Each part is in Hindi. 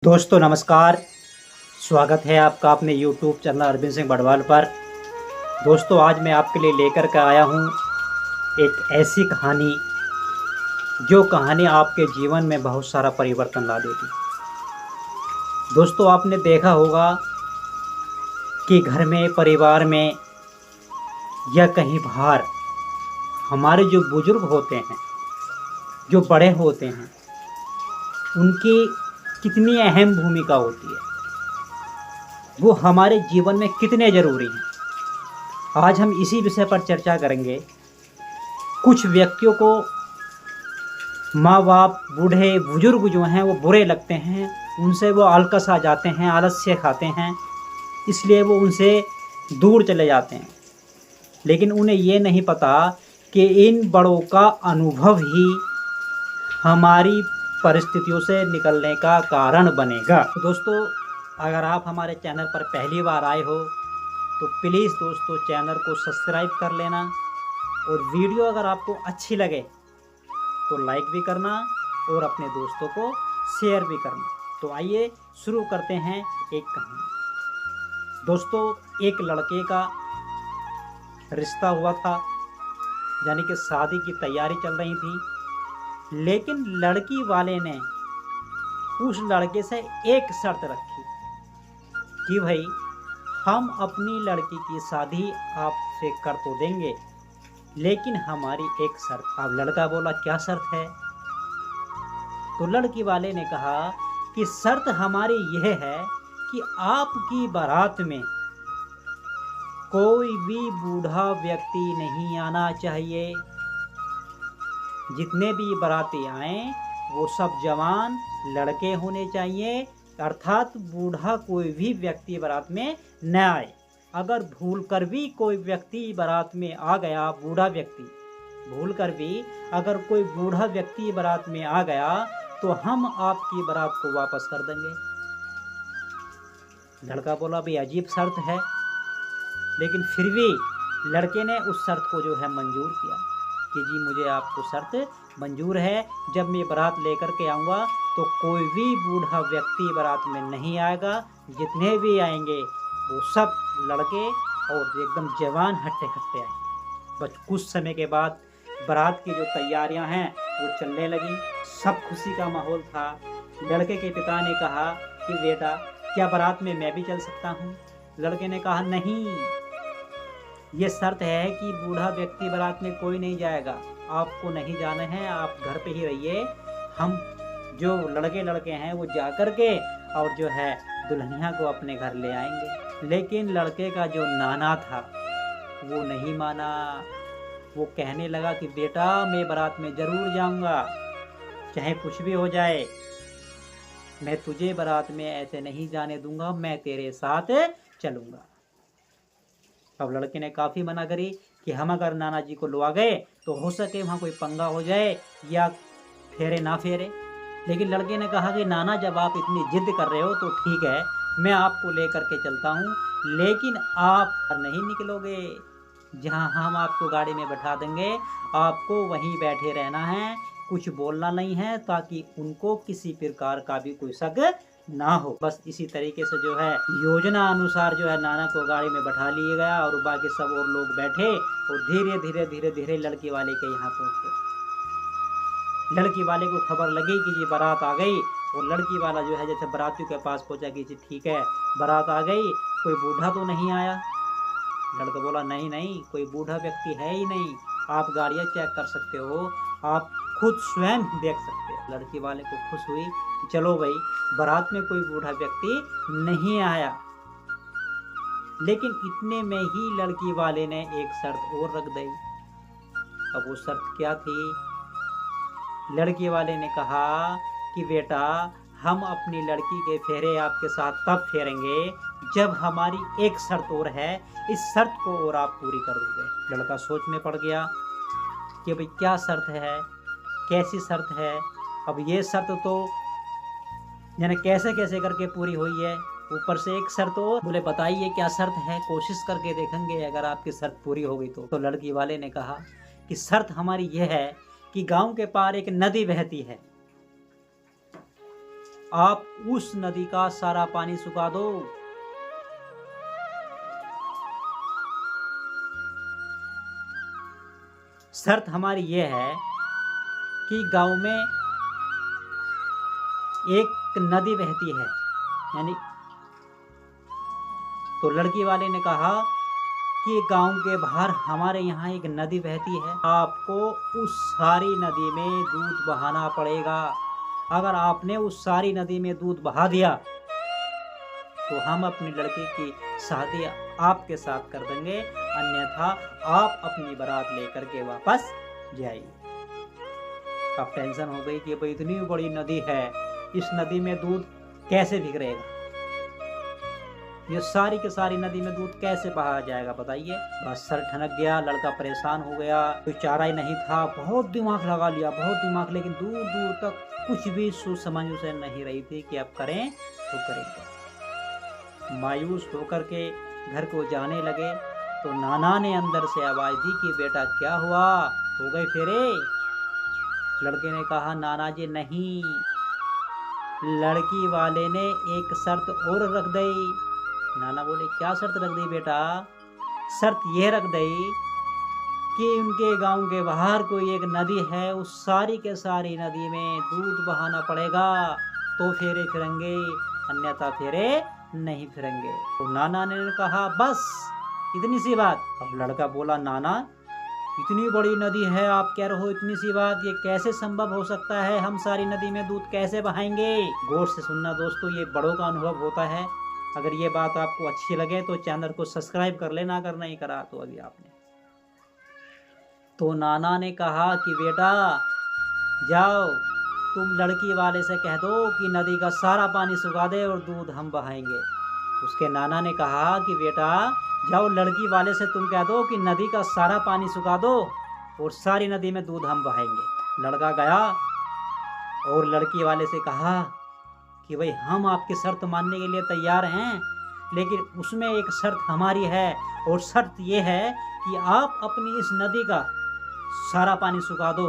दोस्तों नमस्कार। स्वागत है आपका अपने YouTube चैनल अरविंद सिंह बड़वाल पर। दोस्तों आज मैं आपके लिए लेकर के आया हूँ एक ऐसी कहानी जो कहानी आपके जीवन में बहुत सारा परिवर्तन ला देगी। दोस्तों आपने देखा होगा कि घर में, परिवार में या कहीं बाहर हमारे जो बुजुर्ग होते हैं, जो बड़े होते हैं, उनकी कितनी अहम भूमिका होती है, वो हमारे जीवन में कितने ज़रूरी हैं। आज हम इसी विषय पर चर्चा करेंगे। कुछ व्यक्तियों को माँ बाप, बूढ़े बुजुर्ग जो हैं वो बुरे लगते हैं, उनसे वो आलकस आ जाते हैं, आलस्य खाते हैं, इसलिए वो उनसे दूर चले जाते हैं। लेकिन उन्हें ये नहीं पता कि इन बड़ों का अनुभव ही हमारी परिस्थितियों से निकलने का कारण बनेगा। तो दोस्तों अगर आप हमारे चैनल पर पहली बार आए हो तो प्लीज़ दोस्तों चैनल को सब्सक्राइब कर लेना, और वीडियो अगर आपको अच्छी लगे तो लाइक भी करना और अपने दोस्तों को शेयर भी करना। तो आइए शुरू करते हैं एक कहानी। दोस्तों एक लड़के का रिश्ता हुआ था, यानी कि शादी की तैयारी चल रही थी। लेकिन लड़की वाले ने उस लड़के से एक शर्त रखी कि भाई हम अपनी लड़की की शादी आपसे कर तो देंगे, लेकिन हमारी एक शर्त। अब लड़का बोला क्या शर्त है? तो लड़की वाले ने कहा कि शर्त हमारी यह है कि आपकी बारात में कोई भी बूढ़ा व्यक्ति नहीं आना चाहिए। जितने भी बाराती आए वो सब जवान लड़के होने चाहिए, अर्थात बूढ़ा कोई भी व्यक्ति बारात में न आए। अगर भूल कर भी कोई व्यक्ति बारात में आ गया, बूढ़ा व्यक्ति, भूल कर भी अगर कोई बूढ़ा व्यक्ति बारात में आ गया तो हम आपकी बारात को वापस कर देंगे। लड़का बोला भाई अजीब शर्त है, लेकिन फिर भी लड़के ने उस शर्त को जो है मंजूर किया कि जी मुझे आपको शर्त मंजूर है, जब मैं बारात लेकर के आऊँगा तो कोई भी बूढ़ा व्यक्ति बारात में नहीं आएगा। जितने भी आएंगे वो सब लड़के और एकदम जवान हट्टे कट्टे आएंगे। बस कुछ समय के बाद बारात की जो तैयारियां हैं वो चलने लगी। सब खुशी का माहौल था। लड़के के पिता ने कहा कि बेटा क्या बारात में मैं भी चल सकता हूँ? लड़के ने कहा नहीं, ये शर्त है कि बूढ़ा व्यक्ति बारात में कोई नहीं जाएगा, आपको नहीं जाना है, आप घर पे ही रहिए। हम जो लड़के हैं वो जा कर के और जो है दुल्हनिया को अपने घर ले आएंगे। लेकिन लड़के का जो नाना था वो नहीं माना। वो कहने लगा कि बेटा मैं बारात में ज़रूर जाऊंगा, चाहे कुछ भी हो जाए, मैं तुझे बारात में ऐसे नहीं जाने दूंगा, मैं तेरे साथ चलूंगा। अब लड़के ने काफ़ी मना करी कि हम अगर नाना जी को लुआ गए तो हो सके वहाँ कोई पंगा हो जाए या फेरे ना फेरे। लेकिन लड़के ने कहा कि नाना जब आप इतनी जिद कर रहे हो तो ठीक है, मैं आपको ले करके चलता हूँ, लेकिन आप नहीं निकलोगे। जहाँ हम आपको गाड़ी में बैठा देंगे, आपको वहीं बैठे रहना है, कुछ बोलना नहीं है, ताकि उनको किसी प्रकार का भी कोई शक ना हो। बस इसी तरीके से जो है योजना अनुसार जो है नाना को गाड़ी में बैठा लिया गया और बाकी सब और लोग बैठे और धीरे धीरे लड़की वाले के यहाँ पहुँच गए। लड़की वाले को खबर लगी कि जी बारात आ गई, और लड़की वाला जो है जैसे बारातियों के पास पहुँचा कि जी ठीक है बारात आ गई, कोई बूढ़ा तो नहीं आया? लड़का बोला नहीं नहीं, कोई बूढ़ा व्यक्ति है ही नहीं, आप गाड़ियाँ चेक कर सकते हो, आप खुद स्वयं देख सकते हो। लड़की वाले को खुश हुई कि चलो भाई बारात में कोई बूढ़ा व्यक्ति नहीं आया। लेकिन इतने में ही लड़की वाले ने एक शर्त और रख दी। अब वो शर्त क्या थी? लड़की वाले ने कहा कि बेटा हम अपनी लड़की के फेरे आपके साथ तब फेरेंगे जब हमारी एक शर्त और है, इस शर्त को और आप पूरी कर दोगे। लड़का सोच में पड़ गया कि भाई क्या शर्त है, कैसी शर्त है? अब ये शर्त तो यानी कैसे कैसे करके पूरी हुई है, ऊपर से एक शर्त और। बोले बताइए क्या शर्त है, कोशिश करके देखेंगे अगर आपकी शर्त पूरी हो गई तो। लड़की वाले ने कहा कि शर्त हमारी यह है कि गांव के पार एक नदी बहती है, आप उस नदी का सारा पानी सुखा दो। शर्त हमारी ये है कि गांव में एक नदी बहती है, यानी तो लड़की वाले ने कहा कि गांव के बाहर हमारे यहाँ एक नदी बहती है, आपको उस सारी नदी में दूध बहाना पड़ेगा। अगर आपने उस सारी नदी में दूध बहा दिया तो हम अपनी लड़की की शादी आपके साथ कर देंगे, अन्यथा आप अपनी बारात लेकर के वापस जाइए। अब टेंशन हो गई कि भाई इतनी बड़ी नदी है, इस नदी में दूध कैसे बिखरेगा, ये सारी की सारी नदी में दूध कैसे बहा जाएगा बताइए। बस सर ठनक गया, लड़का परेशान हो गया, कोई चारा ही नहीं था, बहुत दिमाग लगा लिया, बहुत दिमाग, लेकिन दूर दूर तक कुछ भी सोच समझ उसे नहीं रही थी कि अब करें तो करें। मायूस होकर के घर को जाने लगे तो नाना ने अंदर से आवाज दी कि बेटा क्या हुआ, हो गए फेरे? लड़के ने कहा नाना जी नहीं, लड़की वाले ने एक शर्त और रख दी। नाना बोले क्या शर्त रख दी बेटा? शर्त ये रख दी कि उनके गांव के बाहर कोई एक नदी है, उस सारी के सारी नदी में दूध बहाना पड़ेगा तो फेरे फिरेंगे, अन्यथा फेरे नहीं फिरेंगे। तो नाना ने कहा बस इतनी सी बात। अब लड़का बोला नाना इतनी बड़ी नदी है, आप कह रहे हो इतनी सी बात, ये कैसे संभव हो सकता है, हम सारी नदी में दूध कैसे बहाएंगे? गौर से सुनना दोस्तों, ये बड़ों का अनुभव होता है। अगर ये बात आपको अच्छी लगे तो चैनल को सब्सक्राइब कर लेना, अगर नहीं करा तो अभी आपने। तो नाना ने कहा कि बेटा जाओ तुम लड़की वाले से कह दो कि नदी का सारा पानी सुखा दे और दूध हम बहाएंगे। उसके नाना ने कहा कि बेटा जाओ लड़की वाले से तुम कह दो कि नदी का सारा पानी सुखा दो और सारी नदी में दूध हम बहाएंगे। लड़का गया और लड़की वाले से कहा कि भाई हम आपकी शर्त मानने के लिए तैयार हैं, लेकिन उसमें एक शर्त हमारी है, और शर्त ये है कि आप अपनी इस नदी का सारा पानी सुखा दो,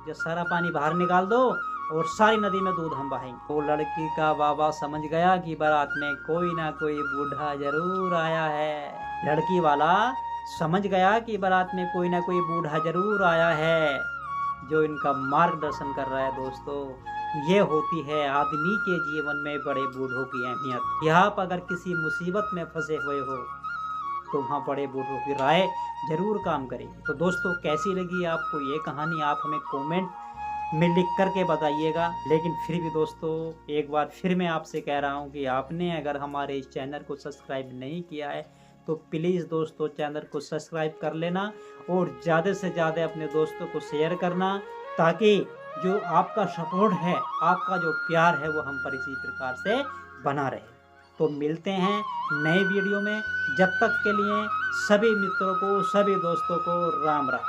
जो सारा पानी बाहर निकाल दो और सारी नदी में दूध हम बहाएंगे। तो लड़की का बाबा समझ गया कि बारात में कोई ना कोई बूढ़ा जरूर आया है। लड़की वाला समझ गया कि बारात में कोई ना कोई बूढ़ा जरूर आया है जो इनका मार्गदर्शन कर रहा है। दोस्तों ये होती है आदमी के जीवन में बड़े बूढ़ों की अहमियत। यहाँ पर अगर किसी मुसीबत में फंसे हुए हो तो वहाँ बड़े बूढ़ों की राय जरूर काम करेगी। तो दोस्तों कैसी लगी आपको ये कहानी, आप हमें कमेंट में लिख करके बताइएगा। लेकिन फिर भी दोस्तों एक बार फिर मैं आपसे कह रहा हूँ कि आपने अगर हमारे इस चैनल को सब्सक्राइब नहीं किया है तो प्लीज़ दोस्तों चैनल को सब्सक्राइब कर लेना और ज़्यादा से ज़्यादा अपने दोस्तों को शेयर करना, ताकि जो आपका सपोर्ट है, आपका जो प्यार है वो हम पर इसी प्रकार से बना रहे। तो मिलते हैं नए वीडियो में, जब तक के लिए सभी मित्रों को, सभी दोस्तों को राम राम।